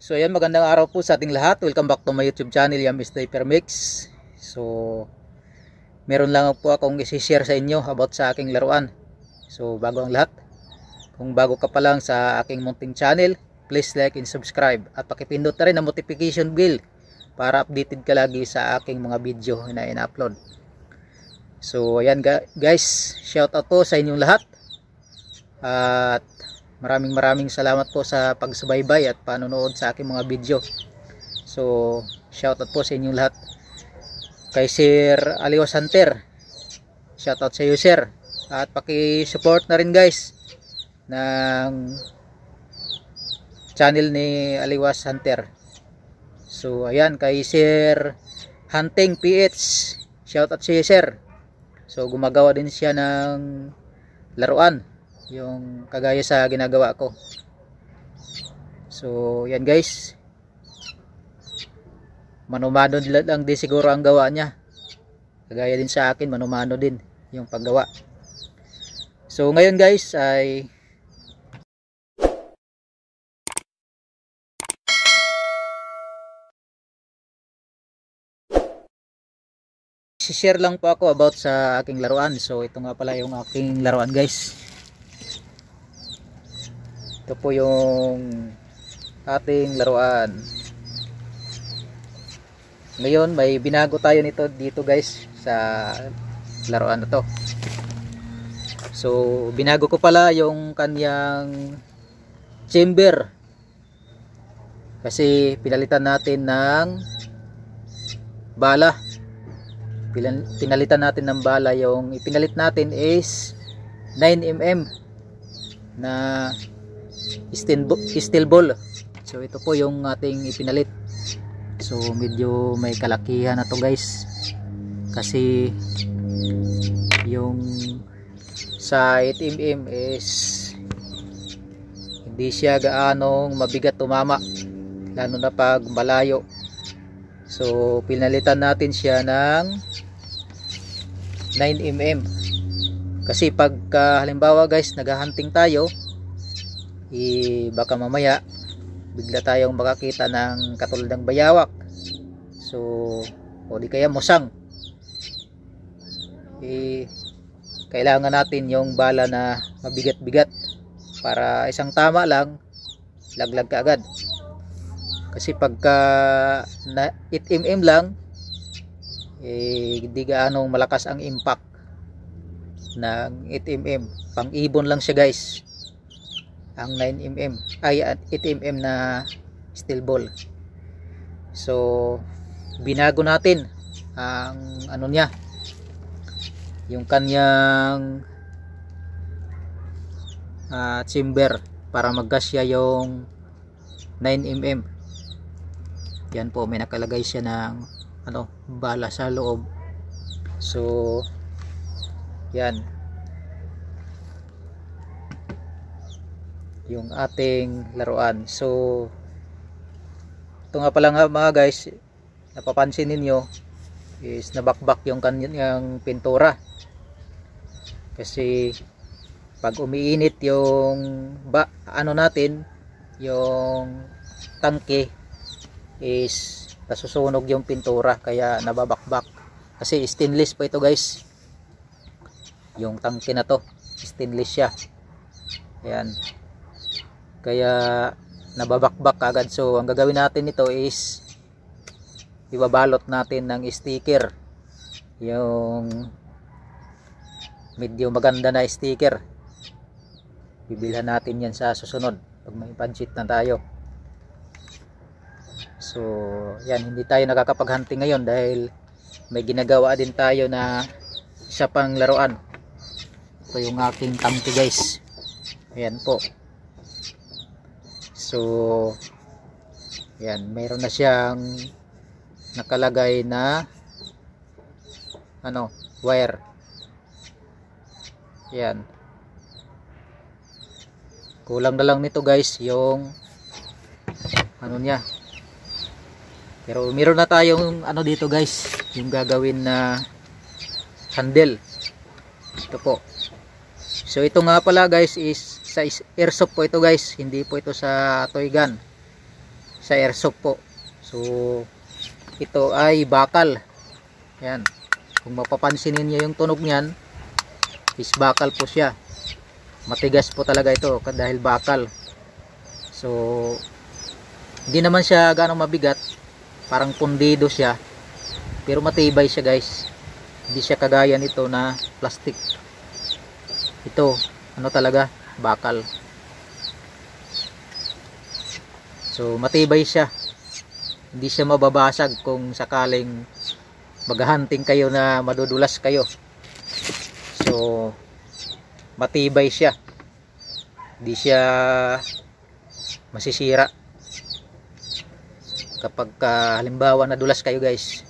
So ayan, magandang araw po sa ating lahat. Welcome back to my YouTube channel, Yam Sniper Mix. So meron lang po akong i-share sa inyo about sa aking laruan. So bago ang lahat, kung bago ka pa lang sa aking munting channel, please like and subscribe at pakipindot na rin ang notification bell para updated ka lagi sa aking mga video na ina-upload. So ayan guys, shout out po sa inyong lahat at maraming salamat po sa pagsubaybay at panonood sa aking mga video. So shout out po sa inyong lahat. Kay Sir Aliwas Hunter, shout out sa iyo sir, at paki-support na rin guys ng channel ni Aliwas Hunter. So ayan, kay Sir Hunting PH, shout out sa iyo sir. So gumagawa din siya ng laruan, yung kagaya sa ginagawa ko. So yan guys, manumano lang din siguro ang gawa niya, kagaya din sa akin, manumano din yung paggawa. So ngayon guys ay share lang po ako about sa aking laruan. So ito nga pala yung aking laruan guys. Ito po yung ating laruan. Ngayon may binago tayo nito dito guys sa laruan na to. So binago ko pala yung kanyang chamber, kasi pinalitan natin ng bala. Pinalitan natin ng bala. Yung ipinalit natin is 9mm na steel ball. So ito po yung ating ipinalit. So medyo may kalakihan na to guys, kasi yung sa 8mm is hindi siya gaanong mabigat tumama, lalo na pag malayo. So pinalitan natin siya ng 9mm, kasi pagka halimbawa guys naghahunting tayo, baka mamaya bigla tayong makakita ng katulad ng bayawak, so o di kaya musang, kailangan natin yung bala na mabigat-bigat para isang tama lang laglag ka agad. Kasi pagka 8mm lang, hindi gaano malakas ang impact ng 8mm. Pang ibon lang siya guys ang 9mm ay 8mm na steel ball. So binago natin ang ano niya, yung kanyang chamber para magkasya yung 9mm. Yan po, may nakalagay siya ng bala sa loob. So yan yung ating laruan. So ito nga pala nga mga guys, napapansin ninyo is nabakbak yung kanyang pintura, kasi pag umiinit yung natin, yung tangke is nasusunog yung pintura, kaya nababakbak. Kasi stainless po ito guys, yung tangke na to stainless siya. Ayan, kaya nababakbak agad. So ang gagawin natin nito is ibabalot natin ng sticker, yung medyo maganda na sticker. Bibilhan natin yan sa susunod pag may budget na tayo. So yan, hindi tayo nakakapag-hunting ngayon dahil may ginagawa din tayo na isa pang laruan. Ito yung aking tangke guys. Ayan po. So yan, mayroon na siyang nakalagay na wire. Yan, kulang na lang nito guys yung niya. Pero meron na tayong dito guys, yung gagawin na handle. Ito po. So ito nga pala guys is sa airsoft po ito guys, hindi po ito sa toy gun. sa airsoft po. So ito ay bakal. Yan, kung mapapansinin niyo yung tunog niyan, is bakal po siya. Matigas po talaga ito dahil bakal. So hindi naman siya ganong mabigat, parang pundido siya, pero matibay siya guys. Hindi siya kagaya nito na plastic. Ito ano talaga, bakal. So matibay siya, hindi siya mababasag kung sakaling maghahunting kayo na madudulas kayo. So matibay siya, hindi siya masisira kapag halimbawa nadulas kayo guys.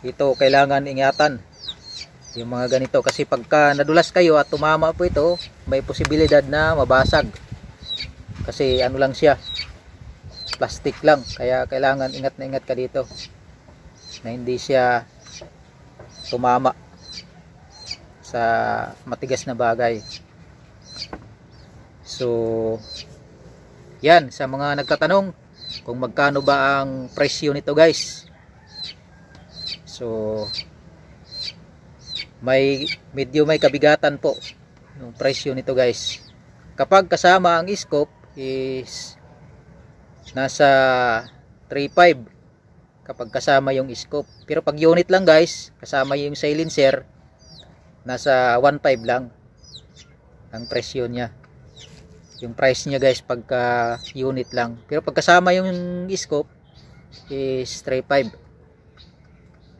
Ito kailangan ingatan yung mga ganito, kasi pagka nadulas kayo at tumama po ito, may posibilidad na mabasag, kasi ano lang siya, plastic lang. Kaya kailangan ingat na ingat ka dito na hindi siya tumama sa matigas na bagay. So yan, sa mga nagtatanong kung magkano ba ang presyo nito guys, so medyo may kabigatan po yung presyo nito guys. Kapag kasama ang scope is nasa 3.5 kapag kasama yung scope, pero pag unit lang guys, kasama yung silencer, nasa 1.5 lang ang presyo niya, yung price niya guys pagka unit lang. Pero pag kasama yung scope is 3.5.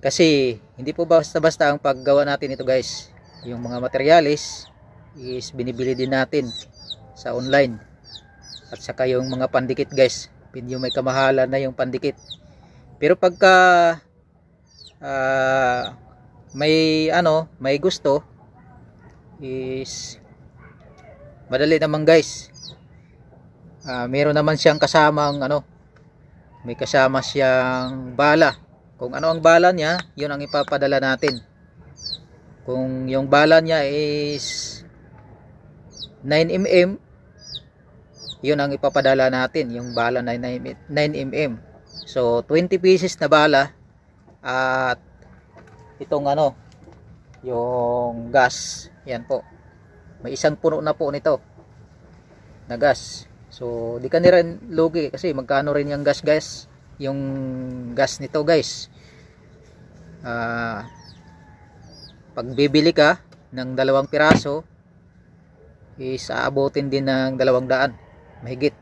Kasi hindi po basta-basta ang paggawa natin ito guys. Yung mga materialis is binibili din natin sa online, at saka yung mga pandikit guys, yung may kamahalan na yung pandikit. Pero pagka may gusto is madali naman guys. Meron naman siyang kasamang may kasama siyang bala. Kung ano ang bala niya, yun ang ipapadala natin. Kung yung bala niya is 9mm, yun ang ipapadala natin, yung bala na 9mm. So 20 pieces na bala, at itong yung gas, yan po, may isang puno na po nito na gas. So di ka rin lugi, kasi magkano rin yung gas guys, yung gas nito guys. Pag bibili ka ng 2 piraso is aabotin din ng 200 mahigit,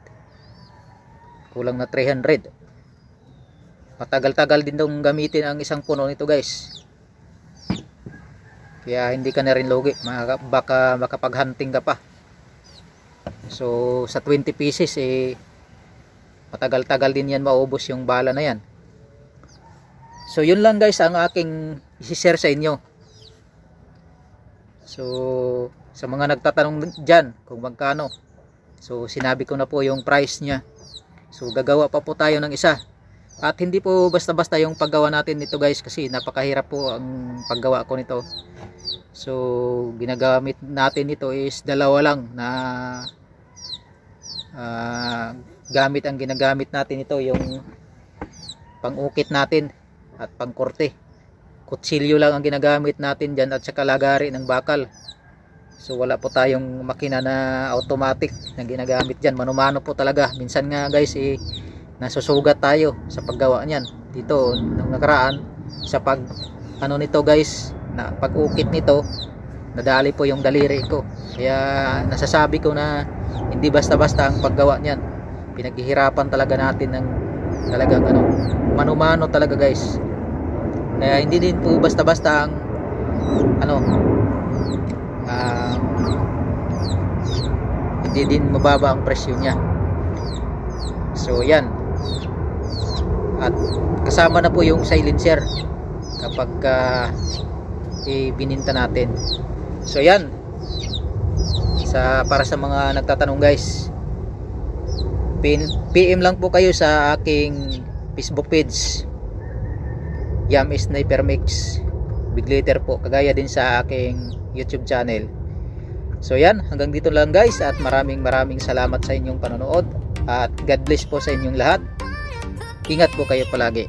kulang na 300. Matagal-tagal din dong gamitin ang isang puno nito guys, kaya hindi ka na rin lugi, baka makapag-hunting ka pa. So sa 20 pieces matagal-tagal din yan maubos yung bala na yan. So yun lang guys ang aking i-share sa inyo. So sa mga nagtatanong dyan kung magkano, so sinabi ko na po yung price nya. So gagawa pa po tayo ng isa, at hindi po basta-basta yung paggawa natin nito guys, kasi napakahirap po ang paggawa ko nito. So ginagamit natin ito is 2 lang na gamit. Ang ginagamit natin ito yung pang-ukit natin at pang-korte. Kutsilyo lang ang ginagamit natin dyan, at saka lagari ng bakal. So wala po tayong makina na automatic na ginagamit dyan, mano-mano po talaga. Minsan nga guys nasusugat tayo sa paggawa niyan. Dito nung nakaraan sa nito guys, na pag-ukit nito, nadali po yung daliri ko. Kaya nasasabi ko na hindi basta-basta ang paggawa niyan. Pinaghihirapan talaga natin ng talagang mano-mano talaga guys. Kaya hindi din po basta-basta ang hindi din mababa ang presyo niya. So yan, at kasama na po yung silencer kapag bininta natin. So yan, para sa mga nagtatanong guys, PM lang po kayo sa aking Facebook page, Yam Sniper Mix Big Letter po, kagaya din sa aking YouTube channel. So yan, hanggang dito lang guys, at maraming salamat sa inyong panonood. At God bless po sa inyong lahat. Ingat po kayo palagi.